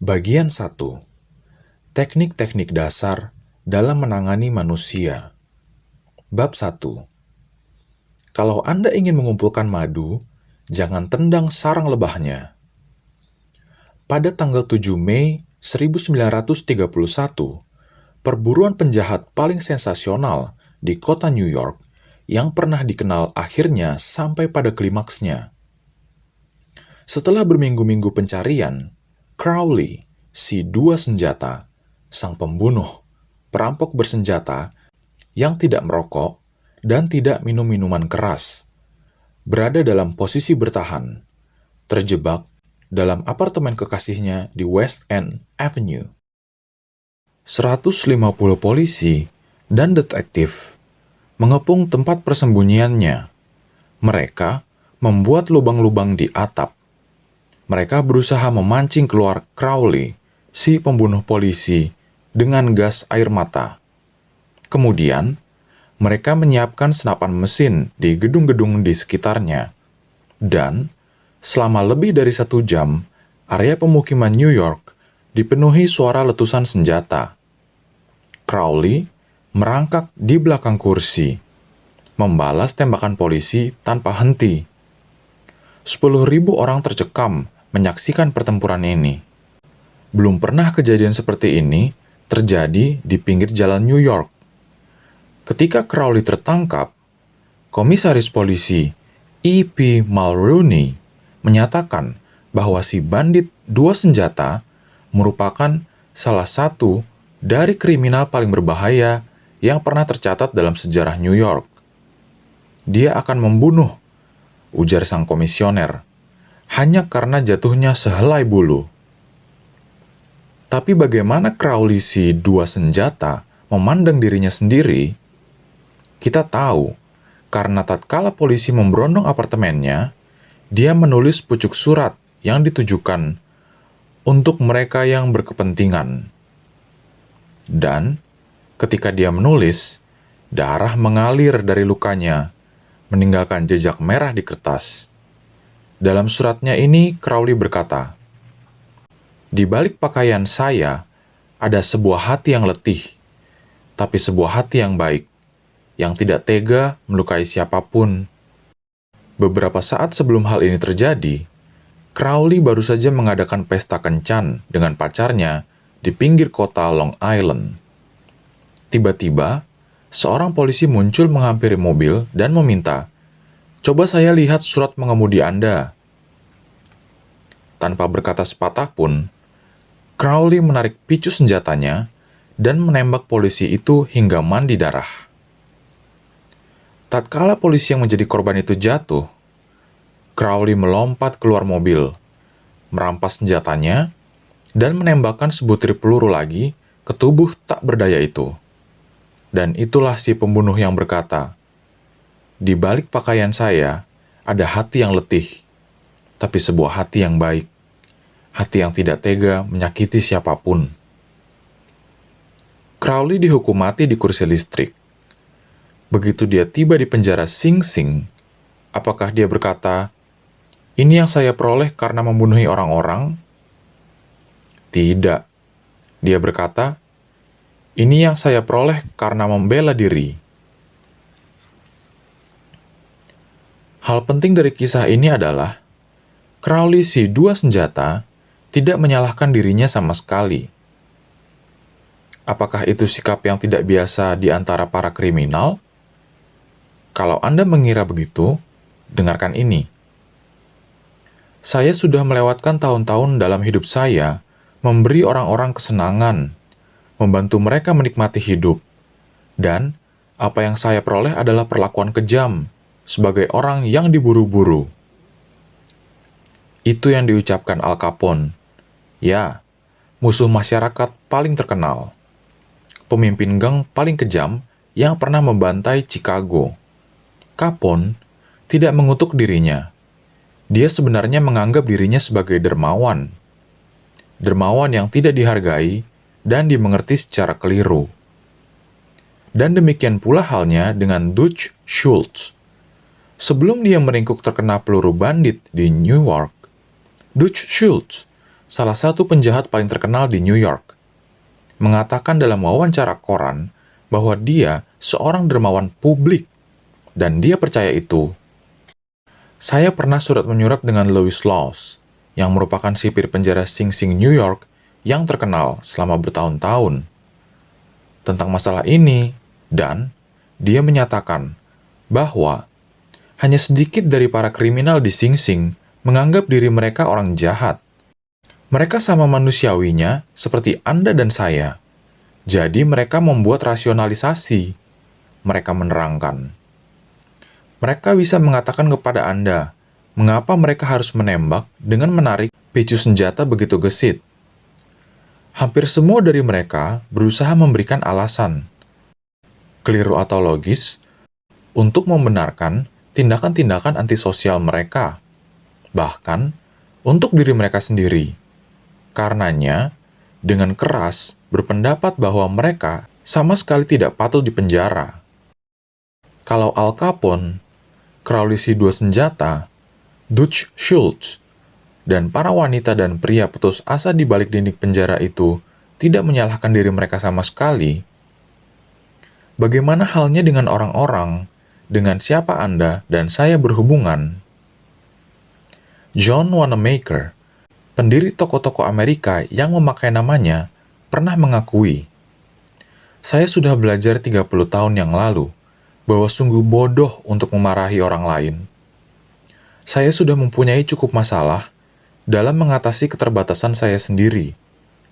Bagian 1. Teknik-teknik dasar dalam menangani manusia. Bab 1. Kalau Anda ingin mengumpulkan madu, jangan tendang sarang lebahnya. Pada tanggal 7 Mei 1931, perburuan penjahat paling sensasional di kota New York yang pernah dikenal akhirnya sampai pada klimaksnya. Setelah berminggu-minggu pencarian, Crowley, si dua senjata, sang pembunuh, perampok bersenjata yang tidak merokok dan tidak minum minuman keras, berada dalam posisi bertahan, terjebak dalam apartemen kekasihnya di West End Avenue. 150 polisi dan detektif mengepung tempat persembunyiannya. Mereka membuat lubang-lubang di atap. Mereka berusaha memancing keluar Crowley, si pembunuh polisi, dengan gas air mata. Kemudian, mereka menyiapkan senapan mesin di gedung-gedung di sekitarnya. Dan, selama lebih dari 1 jam, area pemukiman New York dipenuhi suara letusan senjata. Crowley merangkak di belakang kursi, membalas tembakan polisi tanpa henti. 10.000 orang tercekam menyaksikan pertempuran ini. Belum pernah kejadian seperti ini terjadi di pinggir jalan New York. Ketika Crowley tertangkap, Komisaris Polisi E.P. Mulrooney menyatakan bahwa si bandit dua senjata merupakan salah satu dari kriminal paling berbahaya yang pernah tercatat dalam sejarah New York. Dia akan membunuh, ujar sang komisioner, hanya karena jatuhnya sehelai bulu. Tapi bagaimana Crowley si dua senjata memandang dirinya sendiri? Kita tahu, karena tatkala polisi memberondong apartemennya, dia menulis pucuk surat yang ditujukan untuk mereka yang berkepentingan. Dan, ketika dia menulis, darah mengalir dari lukanya, meninggalkan jejak merah di kertas. Dalam suratnya ini, Crowley berkata, "Di balik pakaian saya, ada sebuah hati yang letih, tapi sebuah hati yang baik, yang tidak tega melukai siapapun." Beberapa saat sebelum hal ini terjadi, Crowley baru saja mengadakan pesta kencan dengan pacarnya di pinggir kota Long Island. Tiba-tiba, seorang polisi muncul menghampiri mobil dan meminta, "Coba saya lihat surat mengemudi Anda." Tanpa berkata sepatah pun, Crowley menarik picu senjatanya dan menembak polisi itu hingga mandi darah. Tatkala polisi yang menjadi korban itu jatuh, Crowley melompat keluar mobil, merampas senjatanya, dan menembakkan sebutir peluru lagi ke tubuh tak berdaya itu. Dan itulah si pembunuh yang berkata, "Di balik pakaian saya, ada hati yang letih, tapi sebuah hati yang baik, hati yang tidak tega menyakiti siapapun." Crowley dihukum mati di kursi listrik. Begitu dia tiba di penjara Sing Sing, apakah dia berkata, "Ini yang saya peroleh karena membunuhi orang-orang"? Tidak. Dia berkata, "Ini yang saya peroleh karena membela diri." Hal penting dari kisah ini adalah, Crowley si dua senjata tidak menyalahkan dirinya sama sekali. Apakah itu sikap yang tidak biasa di antara para kriminal? Kalau Anda mengira begitu, dengarkan ini. Saya sudah melewatkan tahun-tahun dalam hidup saya memberi orang-orang kesenangan, membantu mereka menikmati hidup, dan apa yang saya peroleh adalah perlakuan kejam sebagai orang yang diburu-buru. Itu yang diucapkan Al Capone. Ya, musuh masyarakat paling terkenal. Pemimpin geng paling kejam yang pernah membantai Chicago. Capone tidak mengutuk dirinya. Dia sebenarnya menganggap dirinya sebagai dermawan. Dermawan yang tidak dihargai dan dimengerti secara keliru. Dan demikian pula halnya dengan Dutch Schultz. Sebelum dia meringkuk terkena peluru bandit di New York, Dutch Schultz salah satu penjahat paling terkenal di New York, mengatakan dalam wawancara koran bahwa dia seorang dermawan publik dan dia percaya itu. Saya pernah surat menyurat dengan Lois Laws, yang merupakan sipir penjara Sing Sing, New York, yang terkenal selama bertahun-tahun tentang masalah ini, dan dia menyatakan bahwa hanya sedikit dari para kriminal di Sing Sing menganggap diri mereka orang jahat. Mereka sama manusiawinya seperti Anda dan saya. Jadi mereka membuat rasionalisasi. Mereka menerangkan. Mereka bisa mengatakan kepada Anda, mengapa mereka harus menembak dengan menarik picu senjata begitu gesit. Hampir semua dari mereka berusaha memberikan alasan, keliru atau logis, untuk membenarkan tindakan-tindakan antisosial mereka, bahkan untuk diri mereka sendiri. Karenanya, dengan keras berpendapat bahwa mereka sama sekali tidak patut dipenjara. Kalau Al Capone, Crowley si dua senjata, Dutch Schultz, dan para wanita dan pria putus asa di balik dinding penjara itu tidak menyalahkan diri mereka sama sekali, bagaimana halnya dengan orang-orang dengan siapa Anda dan saya berhubungan? John Wanamaker, pendiri toko-toko Amerika yang memakai namanya, pernah mengakui, "Saya sudah belajar 30 tahun yang lalu bahwa sungguh bodoh untuk memarahi orang lain. Saya sudah mempunyai cukup masalah dalam mengatasi keterbatasan saya sendiri,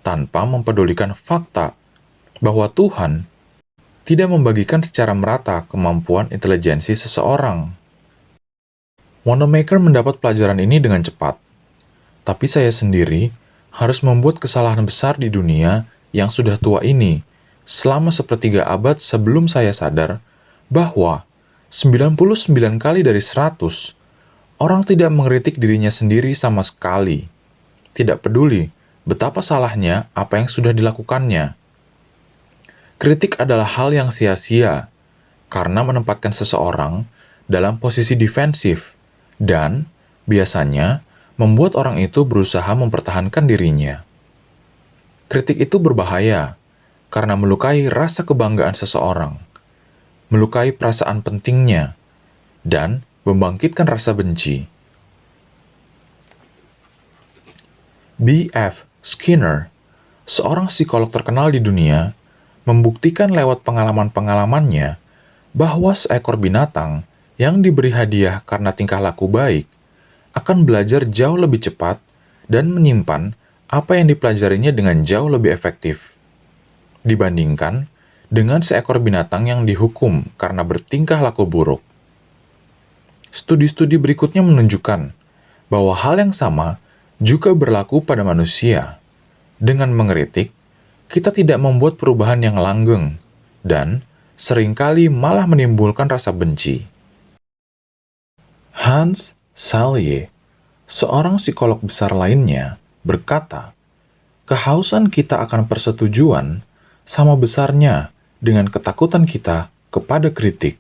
tanpa mempedulikan fakta bahwa Tuhan tidak membagikan secara merata kemampuan intelijensi seseorang." Wanamaker mendapat pelajaran ini dengan cepat, tapi saya sendiri harus membuat kesalahan besar di dunia yang sudah tua ini selama sepertiga abad sebelum saya sadar bahwa 99 kali dari 100 orang tidak mengkritik dirinya sendiri sama sekali. Tidak peduli betapa salahnya apa yang sudah dilakukannya. Kritik adalah hal yang sia-sia karena menempatkan seseorang dalam posisi defensif dan biasanya membuat orang itu berusaha mempertahankan dirinya. Kritik itu berbahaya karena melukai rasa kebanggaan seseorang, melukai perasaan pentingnya, dan membangkitkan rasa benci. B.F. Skinner, seorang psikolog terkenal di dunia, membuktikan lewat pengalaman-pengalamannya bahwa seekor binatang yang diberi hadiah karena tingkah laku baik akan belajar jauh lebih cepat dan menyimpan apa yang dipelajarinya dengan jauh lebih efektif dibandingkan dengan seekor binatang yang dihukum karena bertingkah laku buruk. Studi-studi berikutnya menunjukkan bahwa hal yang sama juga berlaku pada manusia. Dengan mengkritik, kita tidak membuat perubahan yang langgeng dan seringkali malah menimbulkan rasa benci. Hans Selye, seorang psikolog besar lainnya, berkata, kehausan kita akan persetujuan sama besarnya dengan ketakutan kita kepada kritik.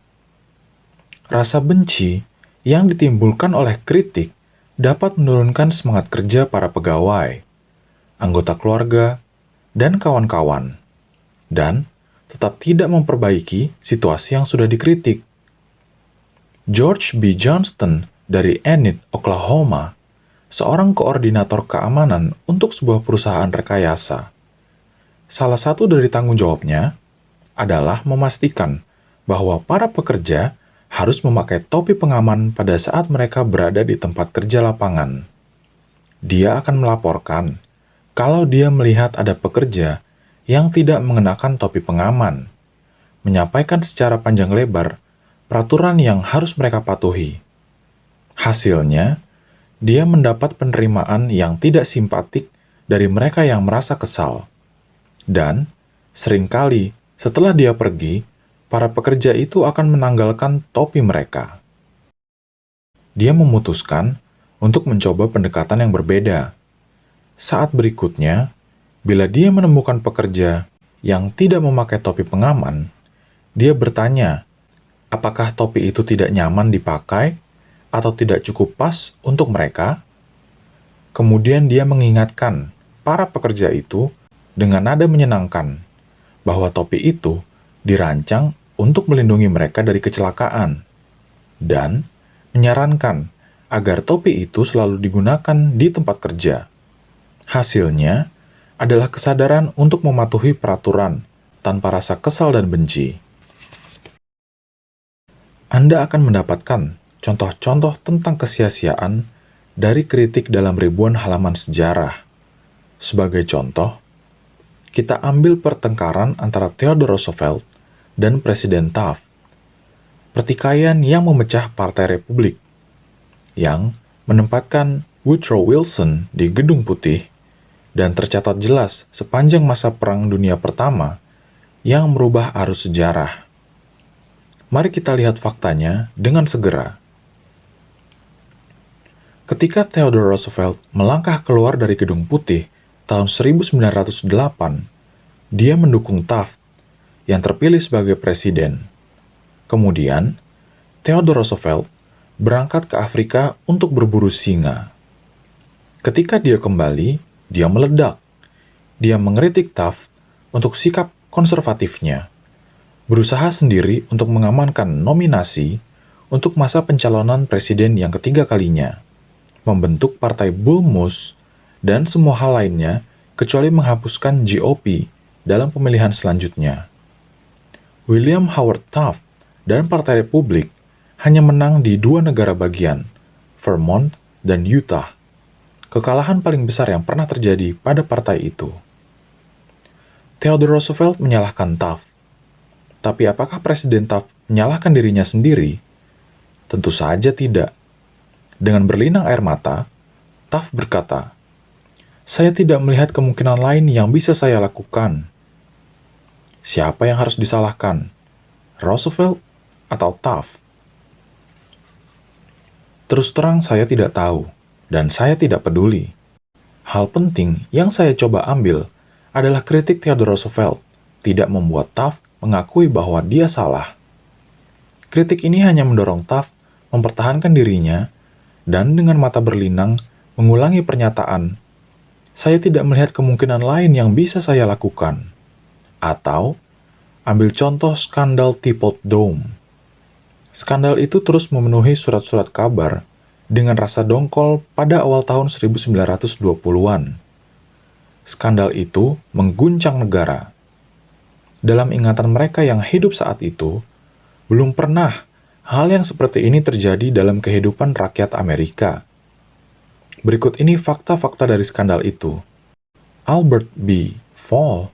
Rasa benci yang ditimbulkan oleh kritik dapat menurunkan semangat kerja para pegawai, anggota keluarga, dan kawan-kawan, dan tetap tidak memperbaiki situasi yang sudah dikritik. George B. Johnston dari Enid, Oklahoma, seorang koordinator keamanan untuk sebuah perusahaan rekayasa. Salah satu dari tanggung jawabnya adalah memastikan bahwa para pekerja harus memakai topi pengaman pada saat mereka berada di tempat kerja lapangan. Dia akan melaporkan kalau dia melihat ada pekerja yang tidak mengenakan topi pengaman, menyampaikan secara panjang lebar peraturan yang harus mereka patuhi. Hasilnya, dia mendapat penerimaan yang tidak simpatik dari mereka yang merasa kesal. Dan, seringkali setelah dia pergi, para pekerja itu akan menanggalkan topi mereka. Dia memutuskan untuk mencoba pendekatan yang berbeda. Saat berikutnya, bila dia menemukan pekerja yang tidak memakai topi pengaman, dia bertanya, apakah topi itu tidak nyaman dipakai atau tidak cukup pas untuk mereka? Kemudian dia mengingatkan para pekerja itu dengan nada menyenangkan bahwa topi itu dirancang untuk melindungi mereka dari kecelakaan dan menyarankan agar topi itu selalu digunakan di tempat kerja. Hasilnya adalah kesadaran untuk mematuhi peraturan tanpa rasa kesal dan benci. Anda akan mendapatkan contoh-contoh tentang kesia-siaan dari kritik dalam ribuan halaman sejarah. Sebagai contoh, kita ambil pertengkaran antara Theodore Roosevelt dan Presiden Taft, pertikaian yang memecah Partai Republik, yang menempatkan Woodrow Wilson di Gedung Putih dan tercatat jelas sepanjang masa Perang Dunia Pertama yang merubah arus sejarah. Mari kita lihat faktanya dengan segera. Ketika Theodore Roosevelt melangkah keluar dari Gedung Putih tahun 1908, dia mendukung Taft yang terpilih sebagai presiden. Kemudian, Theodore Roosevelt berangkat ke Afrika untuk berburu singa. Ketika dia kembali, dia meledak. Dia mengkritik Taft untuk sikap konservatifnya, berusaha sendiri untuk mengamankan nominasi untuk masa pencalonan presiden yang ketiga kalinya, membentuk partai Bull Moose, dan semua hal lainnya kecuali menghapuskan GOP dalam pemilihan selanjutnya. William Howard Taft dan Partai Republik hanya menang di 2 negara bagian, Vermont dan Utah. Kekalahan paling besar yang pernah terjadi pada partai itu. Theodore Roosevelt menyalahkan Taft. Tapi apakah Presiden Taft menyalahkan dirinya sendiri? Tentu saja tidak. Dengan berlinang air mata, Taft berkata, "Saya tidak melihat kemungkinan lain yang bisa saya lakukan." Siapa yang harus disalahkan? Roosevelt atau Taft? Terus terang saya tidak tahu, dan saya tidak peduli. Hal penting yang saya coba ambil adalah kritik Theodore Roosevelt tidak membuat Taft mengakui bahwa dia salah. Kritik ini hanya mendorong Taft mempertahankan dirinya dan dengan mata berlinang mengulangi pernyataan, "Saya tidak melihat kemungkinan lain yang bisa saya lakukan." Atau, ambil contoh skandal Teapot Dome. Skandal itu terus memenuhi surat-surat kabar dengan rasa dongkol pada awal tahun 1920-an. Skandal itu mengguncang negara. Dalam ingatan mereka yang hidup saat itu, belum pernah hal yang seperti ini terjadi dalam kehidupan rakyat Amerika. Berikut ini fakta-fakta dari skandal itu. Albert B. Fall,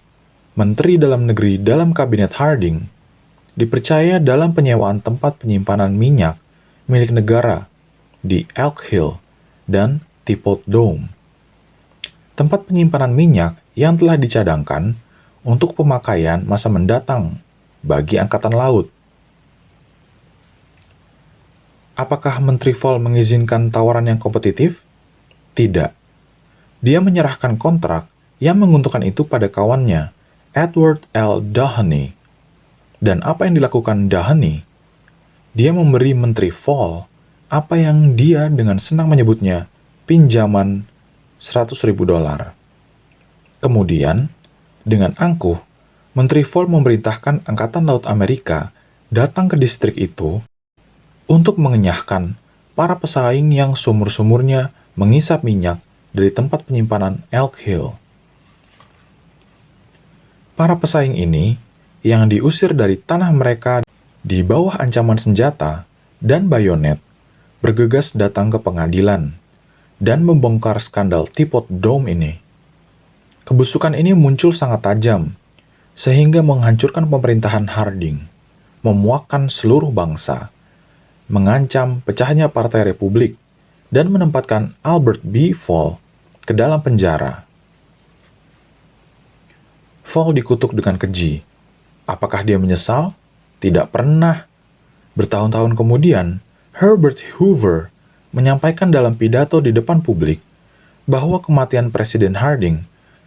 Menteri Dalam Negeri dalam Kabinet Harding, dipercaya dalam penyewaan tempat penyimpanan minyak milik negara di Elk Hill dan Teapot Dome. Tempat penyimpanan minyak yang telah dicadangkan untuk pemakaian masa mendatang bagi Angkatan Laut. Apakah Menteri Fall mengizinkan tawaran yang kompetitif? Tidak. Dia menyerahkan kontrak yang menguntungkan itu pada kawannya, Edward L. Doheny. Dan apa yang dilakukan Doheny? Dia memberi Menteri Fall apa yang dia dengan senang menyebutnya pinjaman $100.000. Kemudian, dengan angkuh, Menteri Fall memerintahkan Angkatan Laut Amerika datang ke distrik itu untuk mengenyahkan para pesaing yang sumur-sumurnya mengisap minyak dari tempat penyimpanan Elk Hill. Para pesaing ini yang diusir dari tanah mereka di bawah ancaman senjata dan bayonet, bergegas datang ke pengadilan dan membongkar skandal Teapot Dome ini. Kebusukan ini muncul sangat tajam, sehingga menghancurkan pemerintahan Harding, memuakkan seluruh bangsa, mengancam pecahnya Partai Republik, dan menempatkan Albert B. Fall ke dalam penjara. Fall dikutuk dengan keji. Apakah dia menyesal? Tidak pernah. Bertahun-tahun kemudian, Herbert Hoover menyampaikan dalam pidato di depan publik bahwa kematian Presiden Harding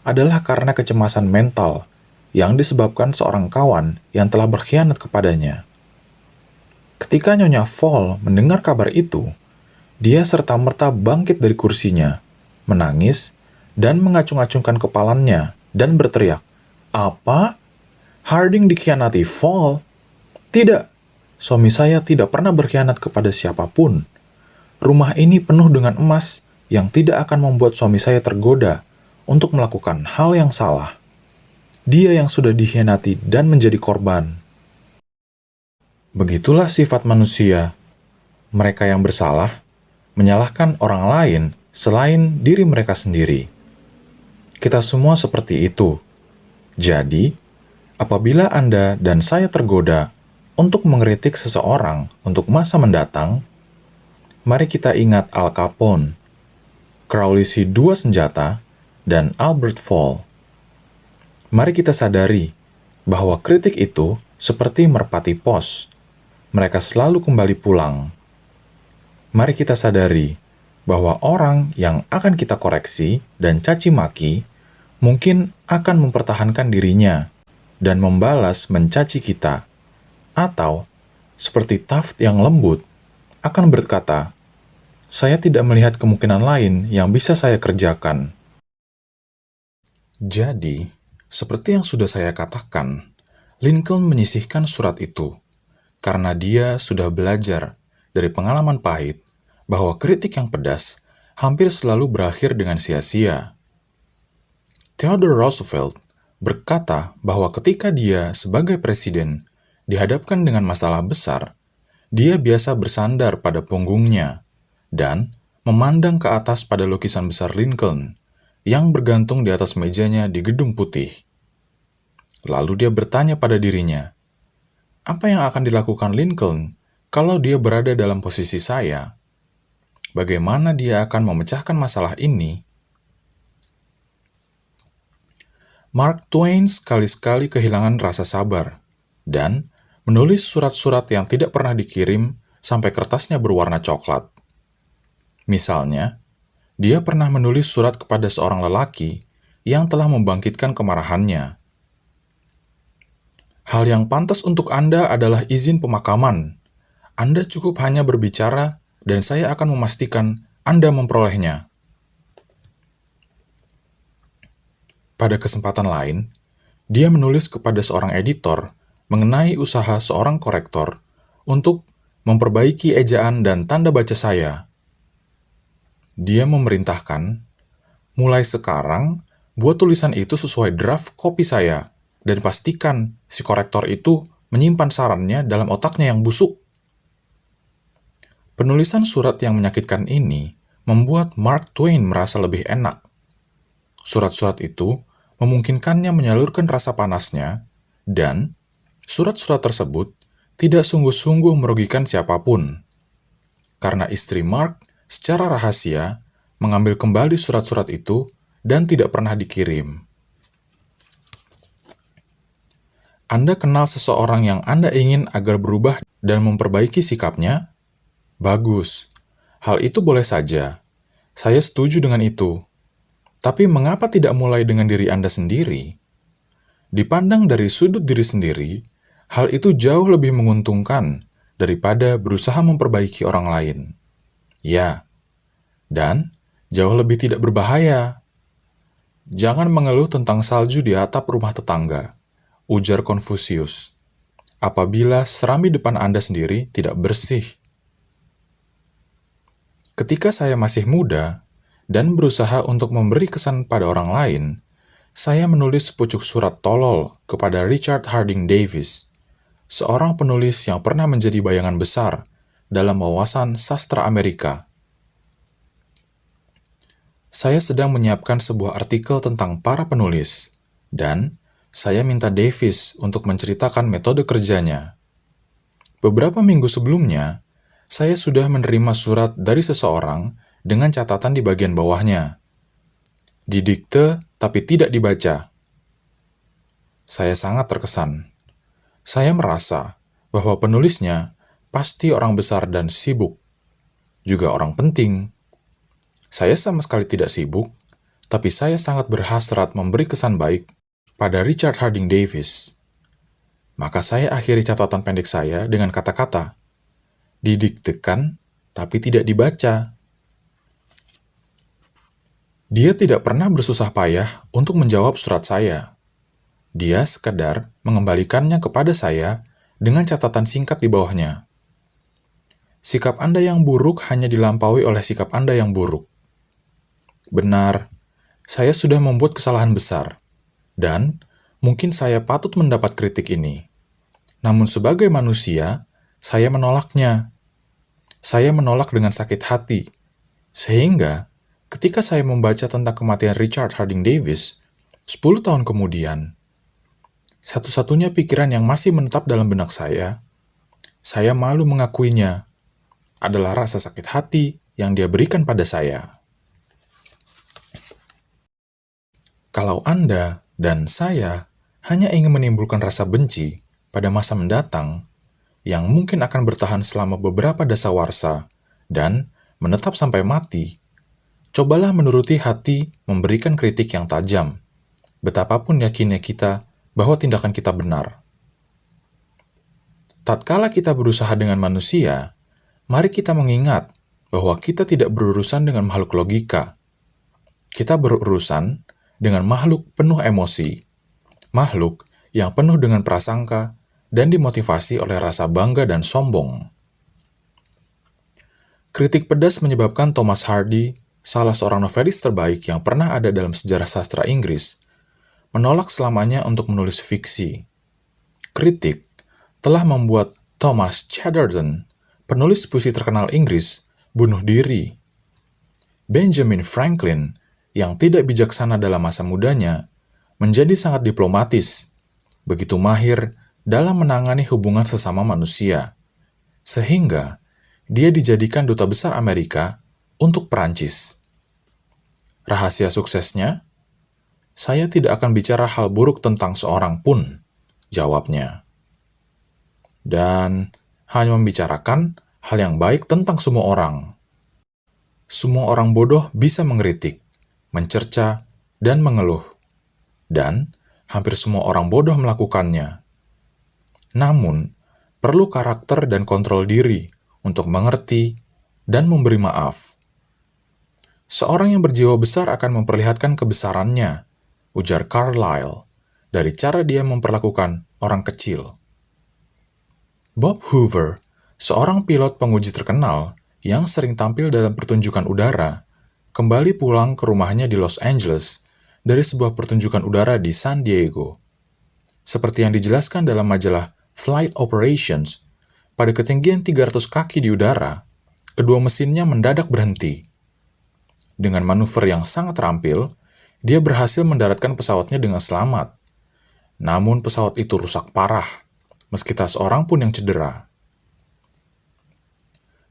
adalah karena kecemasan mental yang disebabkan seorang kawan yang telah berkhianat kepadanya. Ketika Nyonya Fall mendengar kabar itu, dia serta-merta bangkit dari kursinya, menangis, dan mengacung-acungkan kepalanya dan berteriak, "Apa? Harding dikhianati Fall? Tidak, suami saya tidak pernah berkhianat kepada siapapun. Rumah ini penuh dengan emas yang tidak akan membuat suami saya tergoda untuk melakukan hal yang salah. Dia yang sudah dikhianati dan menjadi korban." Begitulah sifat manusia. Mereka yang bersalah menyalahkan orang lain selain diri mereka sendiri. Kita semua seperti itu. Jadi, apabila Anda dan saya tergoda untuk mengkritik seseorang untuk masa mendatang, mari kita ingat Al Capone, Crowley si dua senjata, dan Albert Fall. Mari kita sadari bahwa kritik itu seperti merpati pos. Mereka selalu kembali pulang. Mari kita sadari bahwa orang yang akan kita koreksi dan caci maki mungkin akan mempertahankan dirinya dan membalas mencaci kita, atau seperti Taft yang lembut akan berkata, "Saya tidak melihat kemungkinan lain yang bisa saya kerjakan." Jadi, seperti yang sudah saya katakan, Lincoln menyisihkan surat itu karena dia sudah belajar dari pengalaman pahit bahwa kritik yang pedas hampir selalu berakhir dengan sia-sia. Theodore Roosevelt berkata bahwa ketika dia sebagai presiden dihadapkan dengan masalah besar, dia biasa bersandar pada punggungnya dan memandang ke atas pada lukisan besar Lincoln yang bergantung di atas mejanya di Gedung Putih. Lalu dia bertanya pada dirinya, apa yang akan dilakukan Lincoln kalau dia berada dalam posisi saya? Bagaimana dia akan memecahkan masalah ini? Mark Twain sekali-sekali kehilangan rasa sabar dan menulis surat-surat yang tidak pernah dikirim sampai kertasnya berwarna coklat. Misalnya, dia pernah menulis surat kepada seorang lelaki yang telah membangkitkan kemarahannya. Hal yang pantas untuk Anda adalah izin pemakaman. Anda cukup hanya berbicara dan saya akan memastikan Anda memperolehnya. Pada kesempatan lain, dia menulis kepada seorang editor mengenai usaha seorang korektor untuk memperbaiki ejaan dan tanda baca saya. Dia memerintahkan, mulai sekarang, buat tulisan itu sesuai draft kopi saya, dan pastikan si korektor itu menyimpan sarannya dalam otaknya yang busuk. Penulisan surat yang menyakitkan ini membuat Mark Twain merasa lebih enak. Surat-surat itu memungkinkannya menyalurkan rasa panasnya, dan surat-surat tersebut tidak sungguh-sungguh merugikan siapapun. Karena istri Mark secara rahasia mengambil kembali surat-surat itu dan tidak pernah dikirim. Anda kenal seseorang yang Anda ingin agar berubah dan memperbaiki sikapnya? Bagus. Hal itu boleh saja. Saya setuju dengan itu. Tapi mengapa tidak mulai dengan diri Anda sendiri? Dipandang dari sudut diri sendiri, hal itu jauh lebih menguntungkan daripada berusaha memperbaiki orang lain. Ya, dan jauh lebih tidak berbahaya. Jangan mengeluh tentang salju di atap rumah tetangga, ujar Konfusius, apabila serambi depan Anda sendiri tidak bersih. Ketika saya masih muda dan berusaha untuk memberi kesan pada orang lain, saya menulis sepucuk surat tolol kepada Richard Harding Davis, seorang penulis yang pernah menjadi bayangan besar dalam wawasan sastra Amerika. Saya sedang menyiapkan sebuah artikel tentang para penulis, dan saya minta Davis untuk menceritakan metode kerjanya. Beberapa minggu sebelumnya, saya sudah menerima surat dari seseorang dengan catatan di bagian bawahnya. Didikte tapi tidak dibaca. Saya sangat terkesan. Saya merasa bahwa penulisnya pasti orang besar dan sibuk, juga orang penting. Saya sama sekali tidak sibuk, tapi saya sangat berhasrat memberi kesan baik pada Richard Harding Davis. Maka saya akhiri catatan pendek saya dengan kata-kata, didiktekan tapi tidak dibaca. Dia tidak pernah bersusah payah untuk menjawab surat saya. Dia sekedar mengembalikannya kepada saya dengan catatan singkat di bawahnya. Sikap Anda yang buruk hanya dilampaui oleh sikap Anda yang buruk. Benar, saya sudah membuat kesalahan besar, dan mungkin saya patut mendapat kritik ini. Namun sebagai manusia, saya menolaknya. Saya menolak dengan sakit hati, sehingga ketika saya membaca tentang kematian Richard Harding Davis, 10 tahun kemudian, satu-satunya pikiran yang masih menetap dalam benak saya malu mengakuinya, adalah rasa sakit hati yang dia berikan pada saya. Kalau Anda dan saya hanya ingin menimbulkan rasa benci pada masa mendatang, yang mungkin akan bertahan selama beberapa dasawarsa dan menetap sampai mati, cobalah menuruti hati memberikan kritik yang tajam, betapapun yakinnya kita bahwa tindakan kita benar. Tatkala kita berusaha dengan manusia, mari kita mengingat bahwa kita tidak berurusan dengan makhluk logika. Kita berurusan dengan makhluk penuh emosi, makhluk yang penuh dengan prasangka dan dimotivasi oleh rasa bangga dan sombong. Kritik pedas menyebabkan Thomas Hardy, salah seorang novelis terbaik yang pernah ada dalam sejarah sastra Inggris, menolak selamanya untuk menulis fiksi. Kritik telah membuat Thomas Chatterton, penulis puisi terkenal Inggris, bunuh diri. Benjamin Franklin, yang tidak bijaksana dalam masa mudanya, menjadi sangat diplomatis, begitu mahir dalam menangani hubungan sesama manusia, sehingga dia dijadikan duta besar Amerika untuk Perancis. Rahasia suksesnya? Saya tidak akan bicara hal buruk tentang seorang pun, jawabnya. Dan hanya membicarakan hal yang baik tentang semua orang. Semua orang bodoh bisa mengkritik, mencerca, dan mengeluh. Dan hampir semua orang bodoh melakukannya. Namun, perlu karakter dan kontrol diri untuk mengerti dan memberi maaf. Seorang yang berjiwa besar akan memperlihatkan kebesarannya, ujar Carlyle, dari cara dia memperlakukan orang kecil. Bob Hoover, seorang pilot penguji terkenal yang sering tampil dalam pertunjukan udara, kembali pulang ke rumahnya di Los Angeles dari sebuah pertunjukan udara di San Diego. Seperti yang dijelaskan dalam majalah Flight Operations, pada ketinggian 300 kaki di udara, kedua mesinnya mendadak berhenti. Dengan manuver yang sangat terampil, dia berhasil mendaratkan pesawatnya dengan selamat. Namun pesawat itu rusak parah, meski tak seorang pun yang cedera.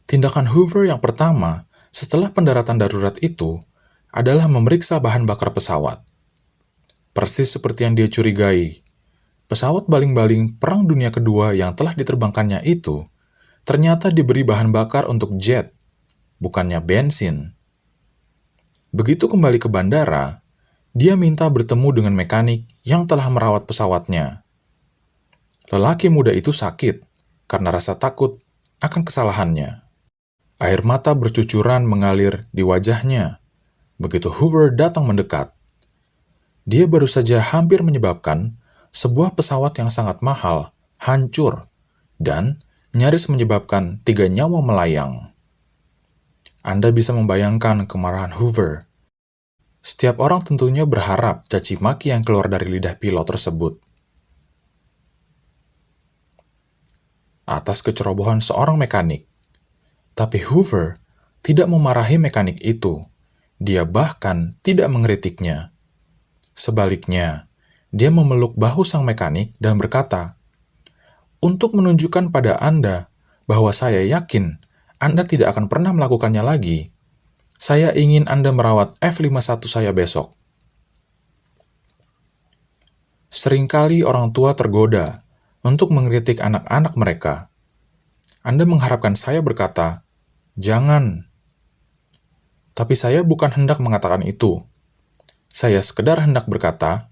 Tindakan Hoover yang pertama setelah pendaratan darurat itu adalah memeriksa bahan bakar pesawat. Persis seperti yang dia curigai, pesawat baling-baling Perang Dunia Kedua yang telah diterbangkannya itu ternyata diberi bahan bakar untuk jet, bukannya bensin. Begitu kembali ke bandara, dia minta bertemu dengan mekanik yang telah merawat pesawatnya. Lelaki muda itu sakit karena rasa takut akan kesalahannya. Air mata bercucuran mengalir di wajahnya begitu Hoover datang mendekat. Dia baru saja hampir menyebabkan sebuah pesawat yang sangat mahal hancur dan nyaris menyebabkan 3 nyawa melayang. Anda bisa membayangkan kemarahan Hoover. Setiap orang tentunya berharap caci maki yang keluar dari lidah pilot tersebut. Atas kecerobohan seorang mekanik. Tapi Hoover tidak memarahi mekanik itu. Dia bahkan tidak mengkritiknya. Sebaliknya, dia memeluk bahu sang mekanik dan berkata, "Untuk menunjukkan pada Anda bahwa saya yakin Anda tidak akan pernah melakukannya lagi, saya ingin Anda merawat F-51 saya besok." Seringkali orang tua tergoda untuk mengkritik anak-anak mereka. Anda mengharapkan saya berkata, "Jangan." Tapi saya bukan hendak mengatakan itu. Saya sekedar hendak berkata,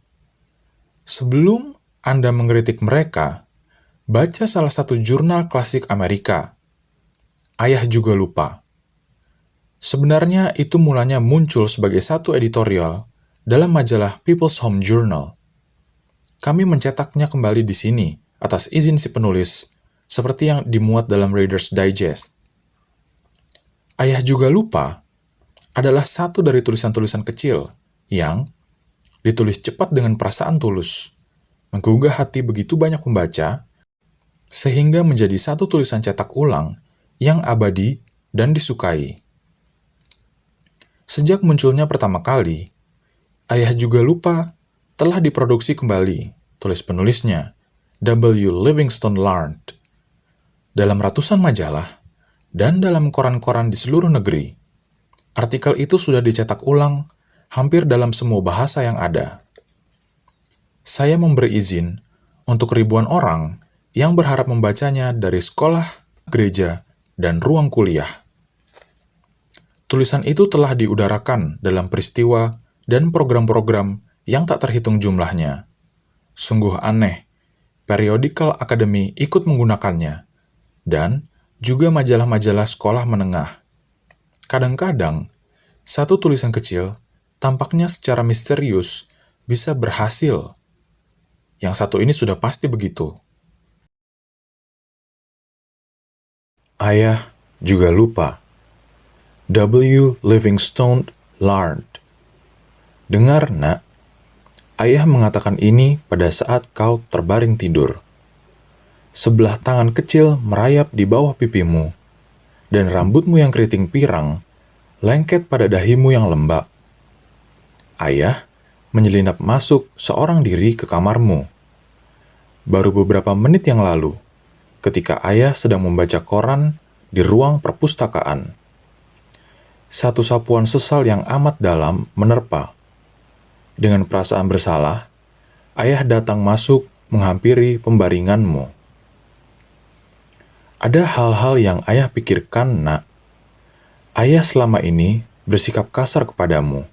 sebelum Anda mengkritik mereka, baca salah satu jurnal klasik Amerika. Ayah juga lupa. Sebenarnya itu mulanya muncul sebagai satu editorial dalam majalah People's Home Journal. Kami mencetaknya kembali di sini atas izin si penulis, seperti yang dimuat dalam Reader's Digest. Ayah Juga Lupa adalah satu dari tulisan-tulisan kecil yang ditulis cepat dengan perasaan tulus, menggugah hati begitu banyak pembaca, sehingga menjadi satu tulisan cetak ulang yang abadi dan disukai. Sejak munculnya pertama kali, Ayah Juga Lupa telah diproduksi kembali, tulis penulisnya, W. Livingstone Larned, dalam ratusan majalah dan dalam koran-koran di seluruh negeri. Artikel itu sudah dicetak ulang hampir dalam semua bahasa yang ada. Saya memberi izin untuk ribuan orang yang berharap membacanya dari sekolah, gereja, dan ruang kuliah. Tulisan itu telah diudarakan dalam peristiwa dan program-program yang tak terhitung jumlahnya. Sungguh aneh, Periodical Academy ikut menggunakannya, dan juga majalah-majalah sekolah menengah. Kadang-kadang, satu tulisan kecil tampaknya secara misterius bisa berhasil. Yang satu ini sudah pasti begitu. Ayah Juga Lupa. W. Livingstone Larned. Dengar, Nak. Ayah mengatakan ini pada saat kau terbaring tidur. Sebelah tangan kecil merayap di bawah pipimu, dan rambutmu yang keriting pirang lengket pada dahimu yang lembab. Ayah menyelinap masuk seorang diri ke kamarmu. Baru beberapa menit yang lalu, ketika ayah sedang membaca koran di ruang perpustakaan. Satu sapuan sesal yang amat dalam menerpa. Dengan perasaan bersalah, ayah datang masuk menghampiri pembaringanmu. Ada hal-hal yang ayah pikirkan, Nak. Ayah selama ini bersikap kasar kepadamu.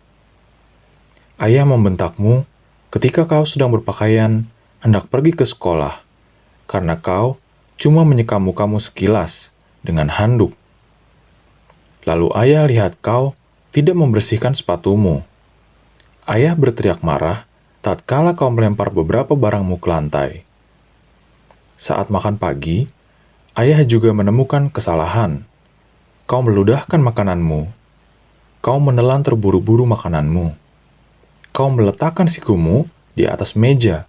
Ayah membentakmu ketika kau sedang berpakaian hendak pergi ke sekolah, karena kau cuma menyeka mukamu sekilas dengan handuk. Lalu ayah lihat kau tidak membersihkan sepatumu. Ayah berteriak marah tatkala kau melempar beberapa barangmu ke lantai. Saat makan pagi, ayah juga menemukan kesalahan. Kau meludahkan makananmu. Kau menelan terburu-buru makananmu. Kau meletakkan sikumu di atas meja.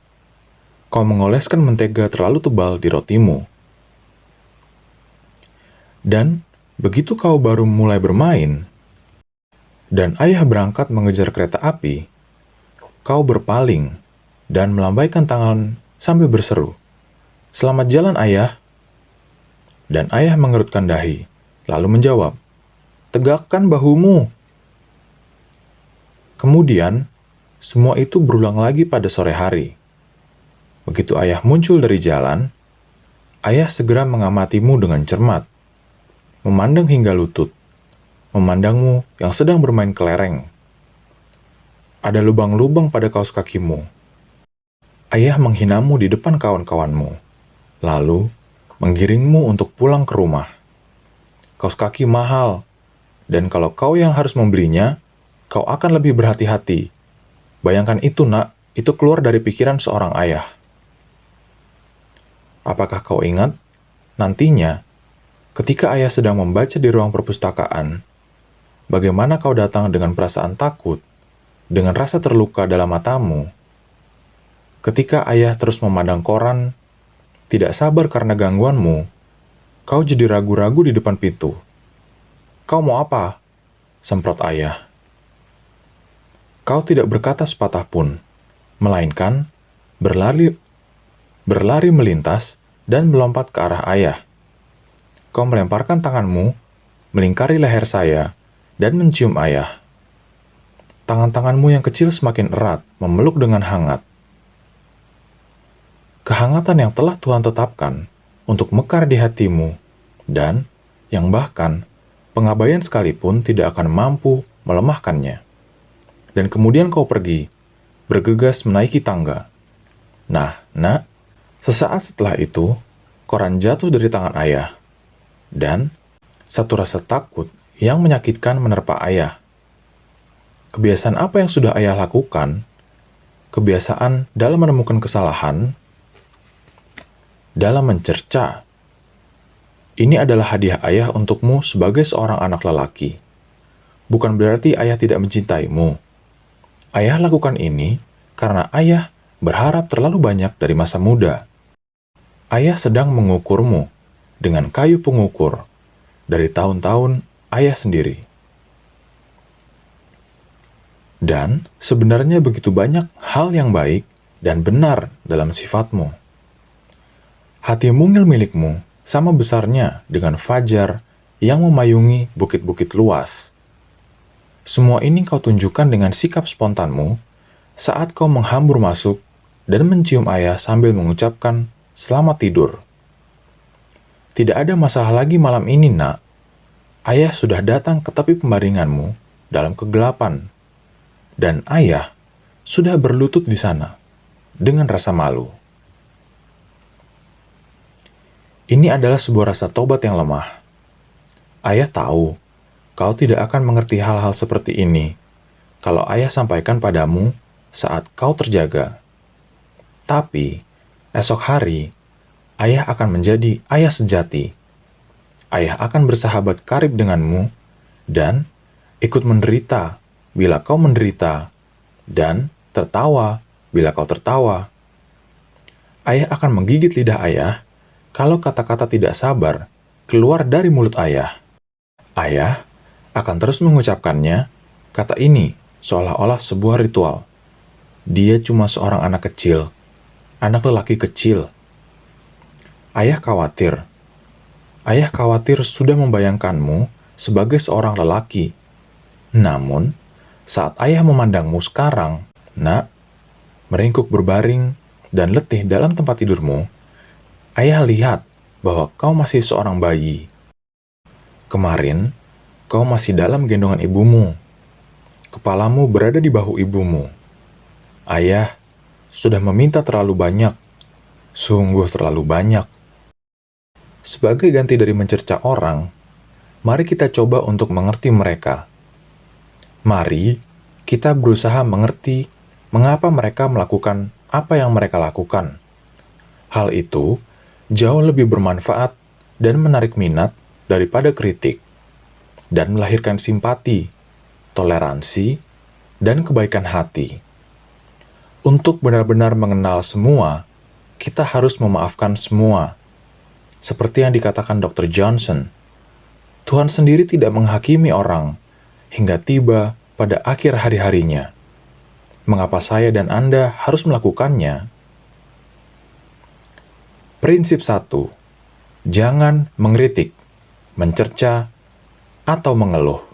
Kau mengoleskan mentega terlalu tebal di rotimu. Dan begitu kau baru mulai bermain, dan ayah berangkat mengejar kereta api, kau berpaling dan melambaikan tangan sambil berseru, "Selamat jalan, Ayah." Dan ayah mengerutkan dahi, lalu menjawab, "Tegakkan bahumu." Kemudian, semua itu berulang lagi pada sore hari. Begitu ayah muncul dari jalan, ayah segera mengamatimu dengan cermat, memandang hingga lutut, memandangmu yang sedang bermain kelereng. Ada lubang-lubang pada kaos kakimu. Ayah menghinamu di depan kawan-kawanmu, lalu menggiringmu untuk pulang ke rumah. Kaos kaki mahal, dan kalau kau yang harus membelinya, kau akan lebih berhati-hati. Bayangkan itu, Nak, itu keluar dari pikiran seorang ayah. Apakah kau ingat, nantinya, ketika ayah sedang membaca di ruang perpustakaan, bagaimana kau datang dengan perasaan takut, dengan rasa terluka dalam matamu? Ketika ayah terus memandang koran, tidak sabar karena gangguanmu, kau jadi ragu-ragu di depan pintu. "Kau mau apa?" semprot ayah. Kau tidak berkata sepatah pun, melainkan berlari melintas dan melompat ke arah ayah. Kau melemparkan tanganmu, melingkari leher saya, dan mencium ayah. Tangan-tanganmu yang kecil semakin erat, memeluk dengan hangat. Kehangatan yang telah Tuhan tetapkan untuk mekar di hatimu, dan yang bahkan pengabaian sekalipun tidak akan mampu melemahkannya. Dan kemudian kau pergi, bergegas menaiki tangga. Nah, Nak, sesaat setelah itu, koran jatuh dari tangan ayah. Dan satu rasa takut yang menyakitkan menerpa ayah. Kebiasaan apa yang sudah ayah lakukan? Kebiasaan dalam menemukan kesalahan, dalam mencerca. Ini adalah hadiah ayah untukmu sebagai seorang anak lelaki. Bukan berarti ayah tidak mencintaimu. Ayah lakukan ini karena ayah berharap terlalu banyak dari masa muda. Ayah sedang mengukurmu dengan kayu pengukur dari tahun-tahun ayah sendiri. Dan sebenarnya begitu banyak hal yang baik dan benar dalam sifatmu. Hati mungil milikmu sama besarnya dengan fajar yang memayungi bukit-bukit luas. Semua ini kau tunjukkan dengan sikap spontanmu saat kau menghambur masuk dan mencium ayah sambil mengucapkan selamat tidur. Tidak ada masalah lagi malam ini, nak. Ayah sudah datang ke tepi pembaringanmu dalam kegelapan. Dan ayah sudah berlutut di sana dengan rasa malu. Ini adalah sebuah rasa tobat yang lemah. Ayah tahu kau tidak akan mengerti hal-hal seperti ini kalau ayah sampaikan padamu saat kau terjaga. Tapi esok hari, ayah akan menjadi ayah sejati. Ayah akan bersahabat karib denganmu dan ikut menderita bila kau menderita, dan tertawa bila kau tertawa. Ayah akan menggigit lidah ayah kalau kata-kata tidak sabar keluar dari mulut ayah. Ayah akan terus mengucapkannya, kata ini seolah-olah sebuah ritual. Dia cuma seorang anak kecil, anak lelaki kecil. Ayah khawatir. Ayah khawatir sudah membayangkanmu sebagai seorang lelaki. Namun, saat ayah memandangmu sekarang, nak, meringkuk berbaring dan letih dalam tempat tidurmu, ayah lihat bahwa kau masih seorang bayi. Kemarin, kau masih dalam gendongan ibumu. Kepalamu berada di bahu ibumu. Ayah sudah meminta terlalu banyak, sungguh terlalu banyak. Sebagai ganti dari mencerca orang, mari kita coba untuk mengerti mereka. Mari kita berusaha mengerti mengapa mereka melakukan apa yang mereka lakukan. Hal itu jauh lebih bermanfaat dan menarik minat daripada kritik, dan melahirkan simpati, toleransi, dan kebaikan hati. Untuk benar-benar mengenal semua, kita harus memaafkan semua. Seperti yang dikatakan Dr. Johnson, Tuhan sendiri tidak menghakimi orang hingga tiba pada akhir hari-harinya. Mengapa saya dan Anda harus melakukannya? Prinsip 1. Jangan mengkritik, mencerca, atau mengeluh.